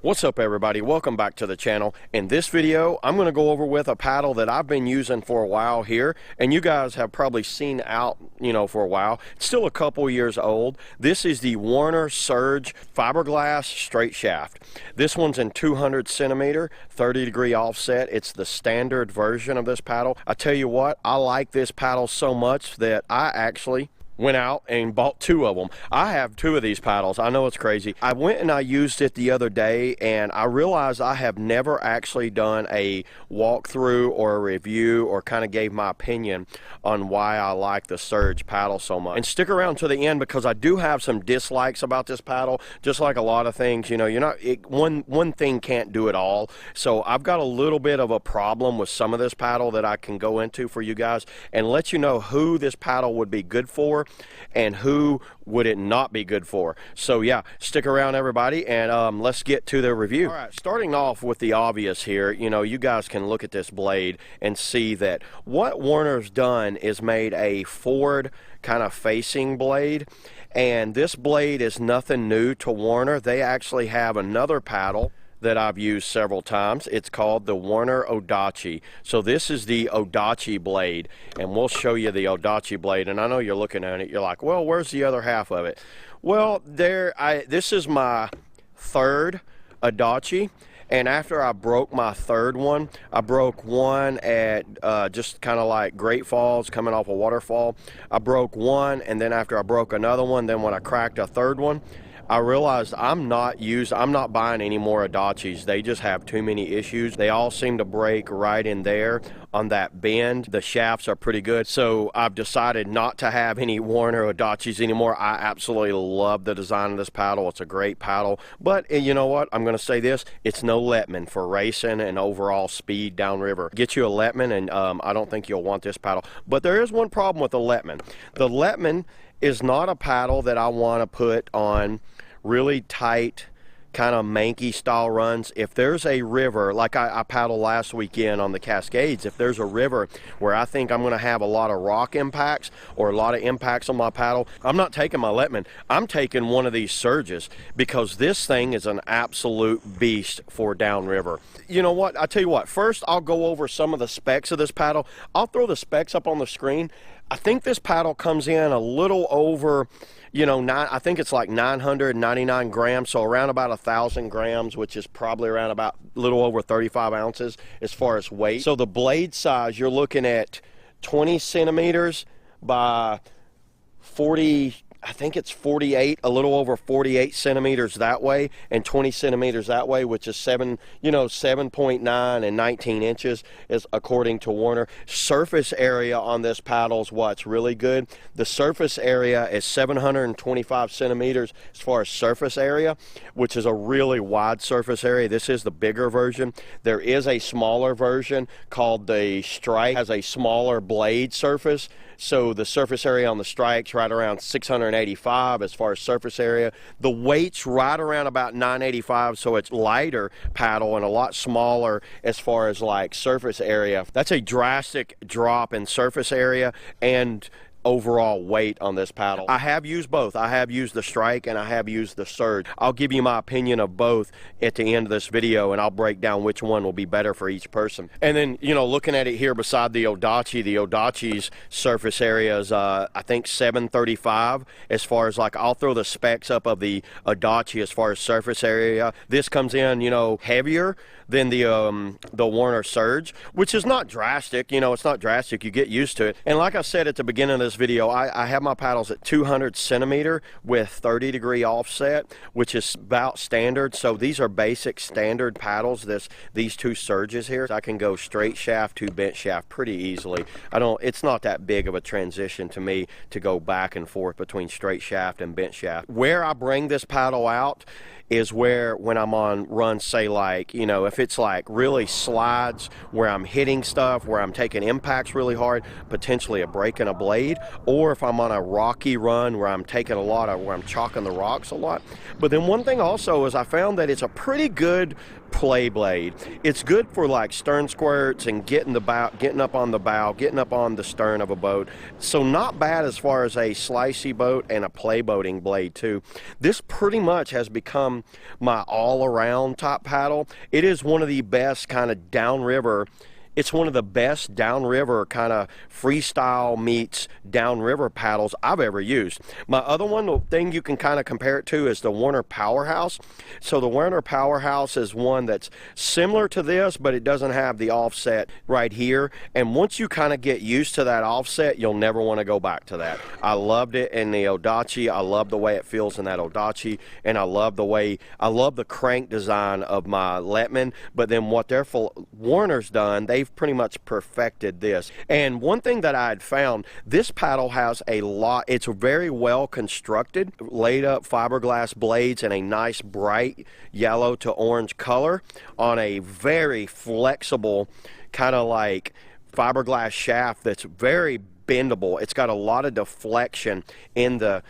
What's up, everybody? Welcome back to the channel. In this video, I'm going to go over with a paddle that I've been using for a while here, and you guys have probably seen out, for a while. It's still a couple years old. This is the Werner Surge fiberglass straight shaft. This one's in 200 centimeter, 30-degree offset. It's the standard version of this paddle. I tell you what, I like this paddle so much that I actually went out and bought two of them. I have two of these paddles. I know it's crazy. I went and I used it the other day, and I realized I have never actually done a walkthrough or a review or kind of gave my opinion on why I like the Surge paddle so much. And stick around to the end, because I do have some dislikes about this paddle. Just like a lot of things, one thing can't do it all. So I've got a little bit of a problem with some of this paddle that I can go into for you guys and let you know who this paddle would be good for and who would it not be good for. So yeah, stick around, everybody, and let's get to the review. All right, starting off with the obvious here, you guys can look at this blade and see that what Werner's done is made a forward kind of facing blade, and this blade is nothing new to Werner. They actually have another paddle that I've used several times. It's called the Werner Odachi. So this is the Odachi blade, and we'll show you the Odachi blade. And I know you're looking at it, you're like, well, where's the other half of it? Well, this is my third Odachi, and after I broke my third one, I broke one at just kind of like Great Falls, coming off a waterfall. I broke one, and then after I broke another one, then when I cracked a third one, I realized I'm not buying any more Odachis. They just have too many issues. They all seem to break right in there on that bend. The shafts are pretty good, so I've decided not to have any Werner Odachis anymore. I absolutely love the design of this paddle. It's a great paddle, but you know what? I'm going to say this. It's no Lettman for racing and overall speed downriver. Get you a Lettman, and I don't think you'll want this paddle. But there is one problem with the Lettman. The Lettman is not a paddle that I want to put on really tight, kind of manky style runs. If there's a river, like I paddled last weekend on the Cascades, if there's a river where I think I'm going to have a lot of rock impacts or a lot of impacts on my paddle, I'm not taking my Lettman. I'm taking one of these Surges, because this thing is an absolute beast for downriver. You know what? I tell you what, first I'll go over some of the specs of this paddle. I'll throw the specs up on the screen. I think this paddle comes in a little over, I think it's like 999 grams, so around about 1,000 grams, which is probably around about a little over 35 ounces as far as weight. So the blade size, you're looking at 20 centimeters by 40, I think it's 48, a little over 48 centimeters that way, and 20 centimeters that way, which is 7.9 and 19 inches, is according to Werner. Surface area on this paddle is what's really good. The surface area is 725 centimeters as far as surface area, which is a really wide surface area. This is the bigger version. There is a smaller version called the Strike, has a smaller blade surface. So the surface area on the Strike's right around 685 as far as surface area. The weight's right around about 985, so it's lighter paddle and a lot smaller as far as like surface area. That's a drastic drop in surface area and overall weight on this paddle. I have used both. I have used the Strike and I have used the Surge. I'll give you my opinion of both at the end of this video, and I'll break down which one will be better for each person. And then, looking at it here beside the Odachi's surface area is, I think, 735 as far as, like, I'll throw the specs up of the Odachi as far as surface area. This comes in, heavier than the Werner Surge, which is not drastic. It's not drastic. You get used to it. And like I said at the beginning of this video, I have my paddles at 200 centimeter with 30-degree offset, which is about standard. So these are basic standard paddles. These two Surges here, I can go straight shaft to bent shaft pretty easily. It's not that big of a transition to me to go back and forth between straight shaft and bent shaft. Where I bring this paddle out is where, when I'm on runs, say like, if it's like really slides where I'm hitting stuff, where I'm taking impacts really hard, potentially a break in a blade, or if I'm on a rocky run where I'm taking where I'm chalking the rocks a lot. But then one thing also is I found that it's a pretty good play blade. It's good for like stern squirts and getting up on the bow, getting up on the stern of a boat. So not bad as far as a slicey boat and a play boating blade too. This pretty much has become my all-around top paddle. It is one of the best kind of downriver. It's one of the best downriver kind of freestyle meets downriver paddles I've ever used. My other one, the thing you can kind of compare it to is the Werner Powerhouse. So the Werner Powerhouse is one that's similar to this, but it doesn't have the offset right here. And once you kind of get used to that offset, you'll never want to go back to that. I loved it in the Odachi. I love the way it feels in that Odachi. And I love the crank design of my Letman. But then what Werner's done, they've pretty much perfected this. And one thing that I had found, this paddle has it's very well constructed, laid up fiberglass blades in a nice bright yellow to orange color on a very flexible kind of like fiberglass shaft that's very bendable. It's got a lot of deflection in the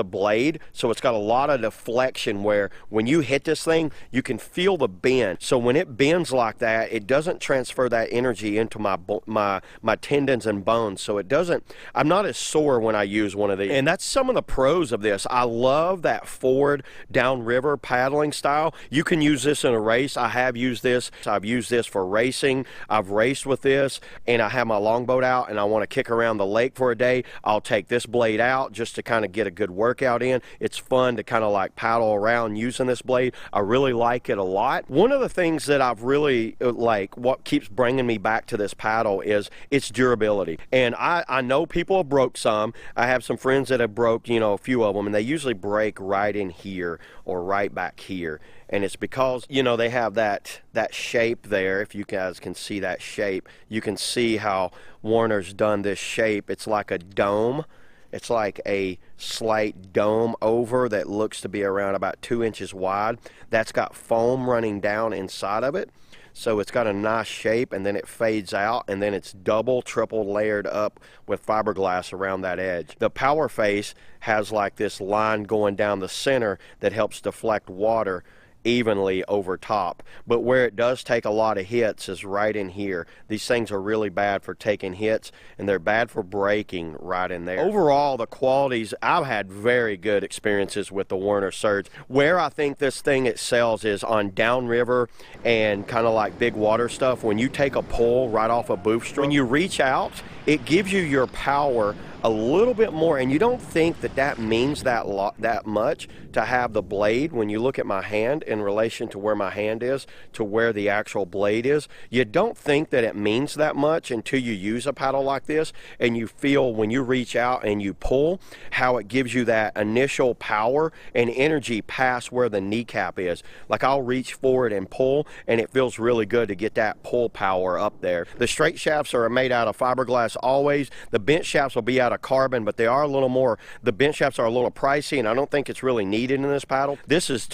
blade, so it's got a lot of deflection where when you hit this thing, you can feel the bend. So when it bends like that, it doesn't transfer that energy into my tendons and bones. So I'm not as sore when I use one of these. And that's some of the pros of this. I love that forward downriver paddling style. You can use this in a race. I have used this. I've used this for racing. I've raced with this, and I have my longboat out and I want to kick around the lake for a day. I'll take this blade out just to kind of get a good workout in. It's fun to kind of like paddle around using this blade. I really like it a lot. One of the things that I've really what keeps bringing me back to this paddle is its durability. And I know people have broke some. I have some friends that have broke, a few of them, and they usually break right in here or right back here. And it's because, they have that shape there. If you guys can see that shape, you can see how Werner's done this shape. It's like a dome. It's like a slight dome over that looks to be around about 2 inches wide. That's got foam running down inside of it. So it's got a nice shape, and then it fades out, and then it's double, triple layered up with fiberglass around that edge. The power face has like this line going down the center that helps deflect water evenly over top, but where it does take a lot of hits is right in here. These things are really bad for taking hits, and they're bad for breaking right in there. Overall, the qualities, I've had very good experiences with the Werner Surge. Where I think this thing excels is on downriver and kind of like big water stuff. When you take a pull right off a booth stroke, when you reach out, it gives you your power a little bit more, and you don't think that means that much to have the blade. When you look at my hand in relation to where my hand is to where the actual blade is, you don't think that it means that much until you use a paddle like this, and you feel when you reach out and you pull how it gives you that initial power and energy past where the kneecap is. Like I'll reach forward and pull, and it feels really good to get that pull power up there. The straight shafts are made out of fiberglass always. The bent shafts will be out of carbon, but they are a little more, the bent shafts are a little pricey, and I don't think it's really needed in this paddle. This is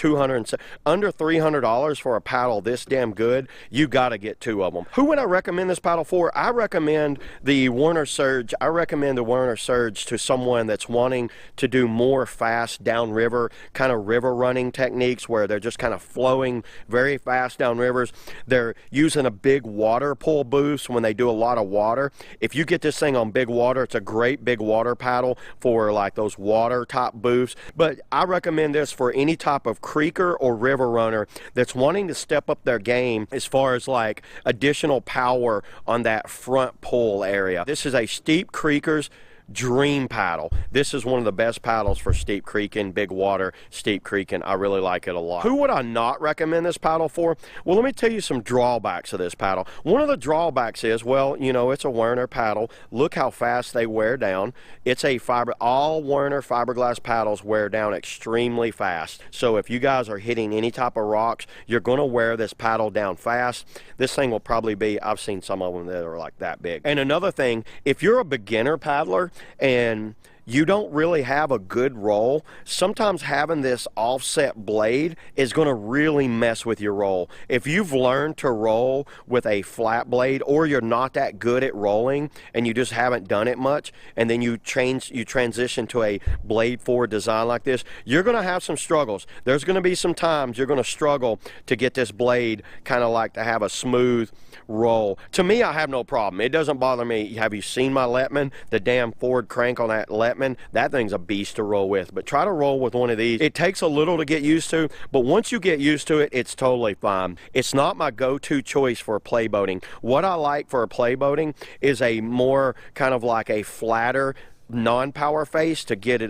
under $300 for a paddle this damn good. You got to get two of them. Who would I recommend this paddle for? I recommend the Werner Surge. I recommend the Werner Surge to someone that's wanting to do more fast downriver kind of river running techniques where they're just kind of flowing very fast down rivers. They're using a big water pull boost when they do a lot of water. If you get this thing on big water, it's a great big water paddle for like those water top boosts. But I recommend this for any type of creeker or river runner that's wanting to step up their game as far as like additional power on that front pull area. This is a steep creekers dream paddle. This is one of the best paddles for steep creeking, big water, steep creeking. I really like it a lot. Who would I not recommend this paddle for? Well, let me tell you some drawbacks of this paddle. One of the drawbacks is, well, it's a Werner paddle. Look how fast they wear down. It's a all Werner fiberglass paddles wear down extremely fast. So if you guys are hitting any type of rocks, you're going to wear this paddle down fast. This thing will probably be, I've seen some of them that are like that big. And another thing, if you're a beginner paddler and you don't really have a good roll, sometimes having this offset blade is going to really mess with your roll. If you've learned to roll with a flat blade, or you're not that good at rolling and you just haven't done it much, and then you transition to a blade forward design like this, you're going to have some struggles. There's going to be some times you're going to struggle to get this blade kind of like to have a smooth roll. To me, I have no problem. It doesn't bother me. Have you seen my Lettman? The damn forward crank on that Lettman, that thing's a beast to roll with. But try to roll with one of these. It takes a little to get used to, but once you get used to it, it's totally fine. It's not my go-to choice for play boating. What I like for play boating is a more kind of like a flatter non-power face to get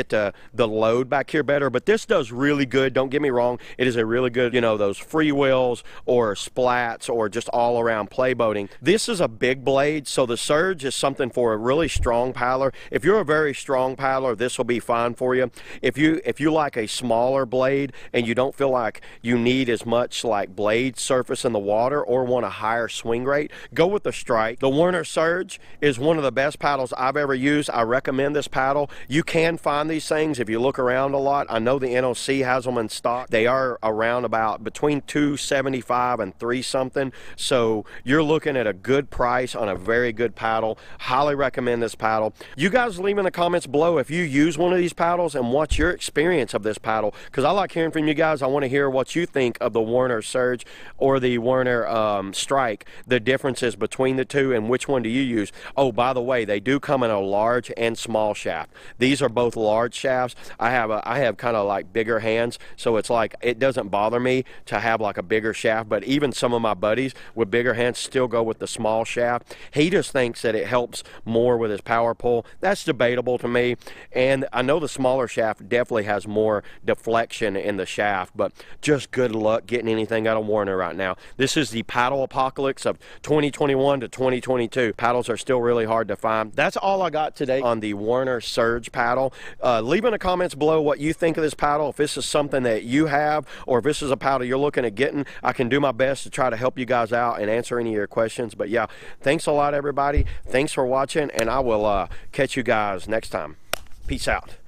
the load back here better. But this does really good, don't get me wrong. It is a really good, you know, those free wheels or splats or just all around play boating. This is a big blade, so the surge is something for a really strong paddler. If you're a very strong paddler, this will be fine for you. If you like a smaller blade and you don't feel like you need as much like blade surface in the water or want a higher swing rate, go with the Strike. The Werner Surge is one of the best paddles I've ever used. I recommend this paddle. You can find these things if you look around a lot. I know the NOC has them in stock. They are around about between $275 and $3 something. So you're looking at a good price on a very good paddle. Highly recommend this paddle. You guys leave in the comments below if you use one of these paddles and what's your experience of this paddle, because I like hearing from you guys. I want to hear what you think of the Werner Surge or the Werner Strike, the differences between the two, and which one do you use. Oh, by the way, they do come in a large and small shaft. These are both large shafts. I have kind of like bigger hands, so it's like it doesn't bother me to have like a bigger shaft, but even some of my buddies with bigger hands still go with the small shaft. He just thinks that it helps more with his power pull. That's debatable to me, and I know the smaller shaft definitely has more deflection in the shaft, but just good luck getting anything out of Werner right now. This is the paddle apocalypse of 2021 to 2022. Paddles are still really hard to find. That's all I got today on the Werner Surge paddle. Leave in the comments below what you think of this paddle, if this is something that you have, or if this is a paddle you're looking at getting. I can do my best to try to help you guys out and answer any of your questions. But yeah, thanks a lot, everybody. Thanks for watching, and I will catch you guys next time. Peace out.